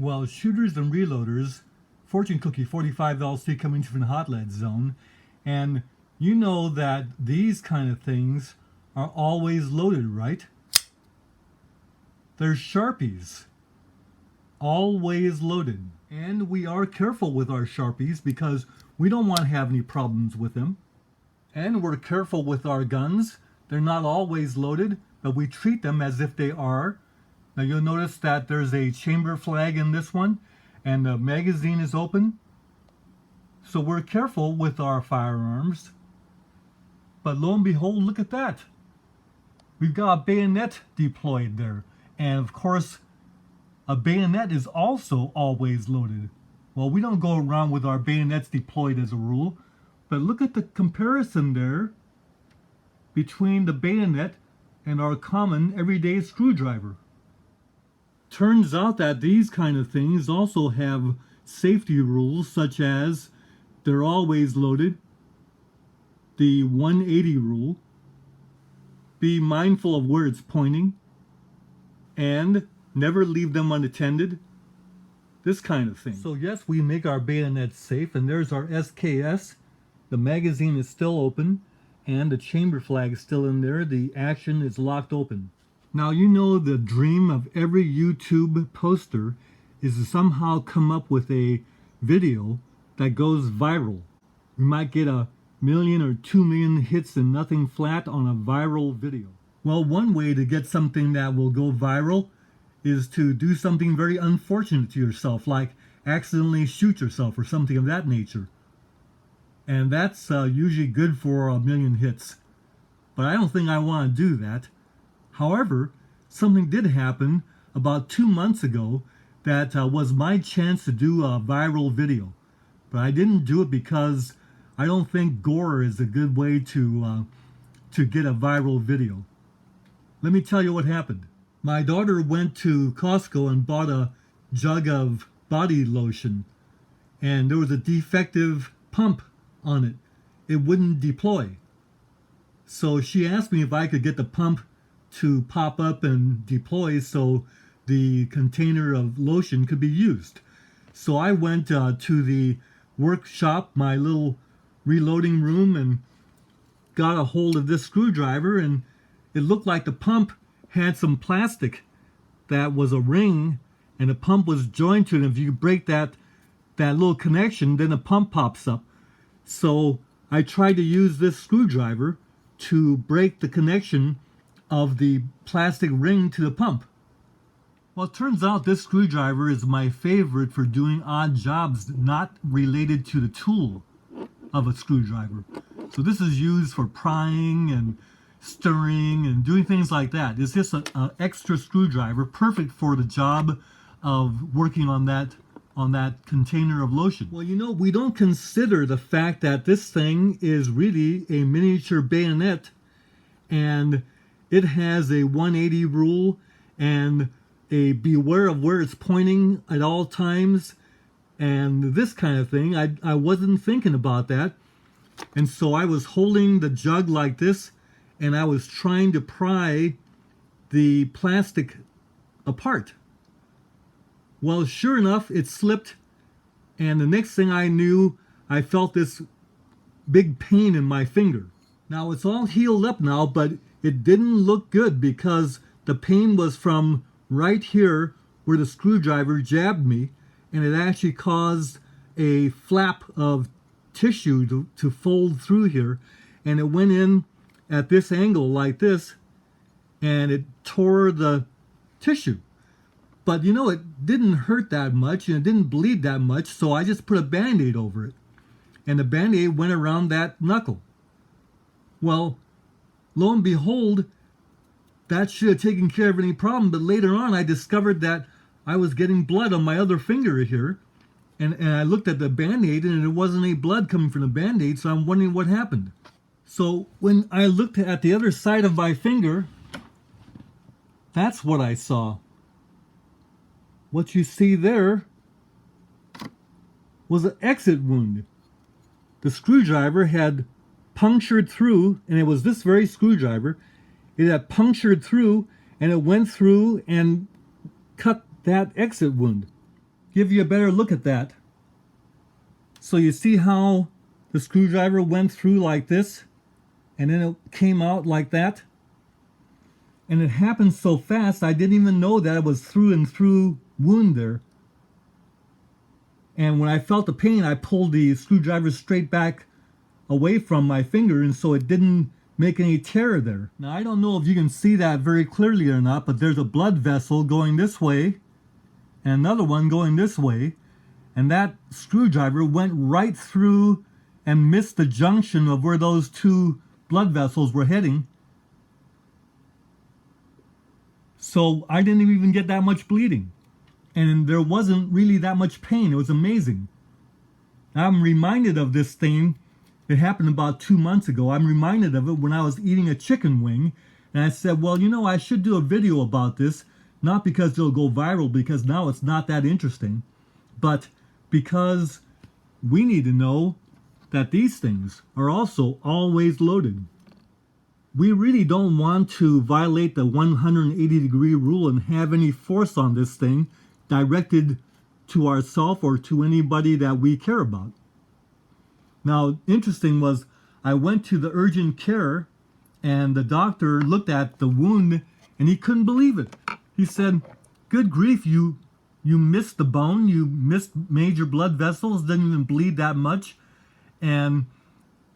Well, shooters and reloaders, FortuneCookie 45LC coming from the hot lead zone, and you know that these kind of things are always loaded, right? They're Sharpies, always loaded. And we are careful with our Sharpies because we don't want to have any problems with them. And we're careful with our guns. They're not always loaded, but we treat them as if they are. Now you'll notice that there's a chamber flag in this one, and the magazine is open. So we're careful with our firearms. But lo and behold, look at that. We've got a bayonet deployed there. And of course, a bayonet is also always loaded. Well, we don't go around with our bayonets deployed as a rule, but look at the comparison there between the bayonet and our common everyday screwdriver. Turns out that these kind of things also have safety rules, such as they're always loaded, the 180 rule, be mindful of where it's pointing, and never leave them unattended, this kind of thing. So yes, we make our bayonets safe, and there's our SKS. The magazine is still open, and the chamber flag is still in there. The action is locked open. Now, you know the dream of every YouTube poster is to somehow come up with a video that goes viral. We might get 1 million or 2 million hits and nothing flat on a viral video. Well, one way to get something that will go viral is to do something very unfortunate to yourself, like accidentally shoot yourself or something of that nature. And that's usually good for 1 million hits. But I don't think I want to do that. However, something did happen about 2 months ago that was my chance to do a viral video. But I didn't do it because I don't think gore is a good way to get a viral video. Let me tell you what happened. My daughter went to Costco and bought a jug of body lotion, and there was a defective pump on it. It wouldn't deploy. So she asked me if I could get the pump to pop up and deploy so the container of lotion could be used. So I went to the workshop, my little reloading room, and got a hold of this screwdriver, and it looked like the pump had some plastic that was a ring, and the pump was joined to it. If you break that little connection, then the pump pops up. So I tried to use this screwdriver to break the connection of the plastic ring to the pump. Well, it turns out this screwdriver is my favorite for doing odd jobs not related to the tool of a screwdriver. So this is used for prying and stirring and doing things like that. It's just an extra screwdriver, perfect for the job of working on that container of lotion. Well, you know, we don't consider the fact that this thing is really a miniature bayonet, and it has a 180 rule and a beware of where it's pointing at all times and this kind of thing. I wasn't thinking about that. And so I was holding the jug like this, and I was trying to pry the plastic apart. Well, sure enough, it slipped, and the next thing I knew, I felt this big pain in my finger. Now, it's all healed up now, but it didn't look good because the pain was from right here where the screwdriver jabbed me, and it actually caused a flap of tissue to fold through here, and it went in at this angle like this, and it tore the tissue. But you know, it didn't hurt that much and it didn't bleed that much, so I just put a Band-Aid over it, and the Band-Aid went around that knuckle. Well, lo and behold, that should have taken care of any problem, but later on I discovered that I was getting blood on my other finger here, and I looked at the Band-Aid and there wasn't any blood coming from the Band-Aid, so I'm wondering what happened. So when I looked at the other side of my finger, that's what I saw. What you see there was an exit wound. The screwdriver had punctured through, and it was this very screwdriver. It had punctured through, and it went through and cut that exit wound. give you a better look at that. So you see how the screwdriver went through like this, and then it came out like that? And it happened so fast, I didn't even know that it was through and through wound there. And when I felt the pain, I pulled the screwdriver straight back away from my finger, and so it didn't make any tear there. Now, I don't know if you can see that very clearly or not, but there's a blood vessel going this way and another one going this way, and that screwdriver went right through and missed the junction of where those two blood vessels were heading. So I didn't even get that much bleeding, and there wasn't really that much pain. It was amazing. I'm reminded of this thing. It happened about 2 months ago. I'm reminded of it when I was eating a chicken wing, and I said, well, you know, I should do a video about this, not because it'll go viral, because now it's not that interesting, but because we need to know that these things are also always loaded. We really don't want to violate the 180-degree rule and have any force on this thing directed to ourselves or to anybody that we care about. Now, interesting was I went to the urgent care, and the doctor looked at the wound and he couldn't believe it. He said, good grief, you missed the bone, you missed major blood vessels, didn't even bleed that much. And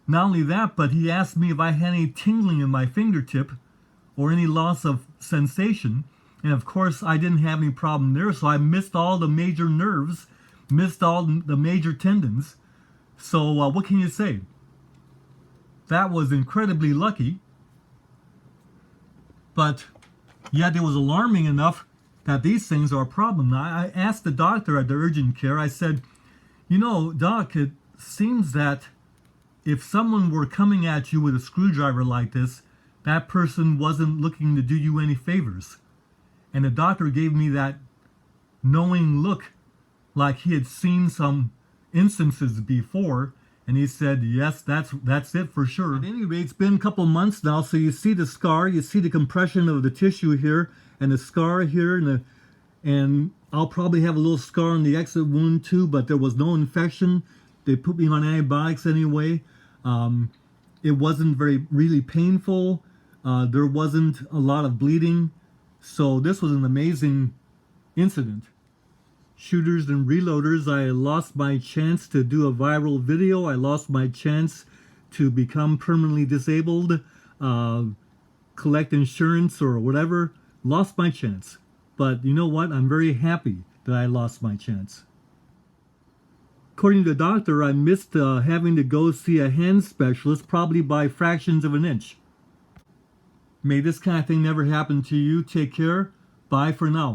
not only that, but he asked me if I had any tingling in my fingertip or any loss of sensation. And of course, I didn't have any problem there, so I missed all the major nerves, missed all the major tendons. So what can you say? That was incredibly lucky. But yet it was alarming enough that these things are a problem. Now, I asked the doctor at the urgent care, I said, you know, doc, it seems that if someone were coming at you with a screwdriver like this, that person wasn't looking to do you any favors. And the doctor gave me that knowing look, like he had seen some instances before, and he said, yes, that's it for sure. At any rate, it's been a couple months now, so you see the scar, you see the compression of the tissue here, and the scar here, and I'll probably have a little scar on the exit wound too, but there was no infection. They put me on antibiotics anyway. It wasn't really painful. There wasn't a lot of bleeding. So this was an amazing incident. Shooters and reloaders, I lost my chance to do a viral video. I lost my chance to become permanently disabled, collect insurance or whatever. Lost my chance. But you know what? I'm very happy that I lost my chance. According to the doctor, I missed having to go see a hand specialist probably by fractions of an inch. May this kind of thing never happen to you. Take care. Bye for now.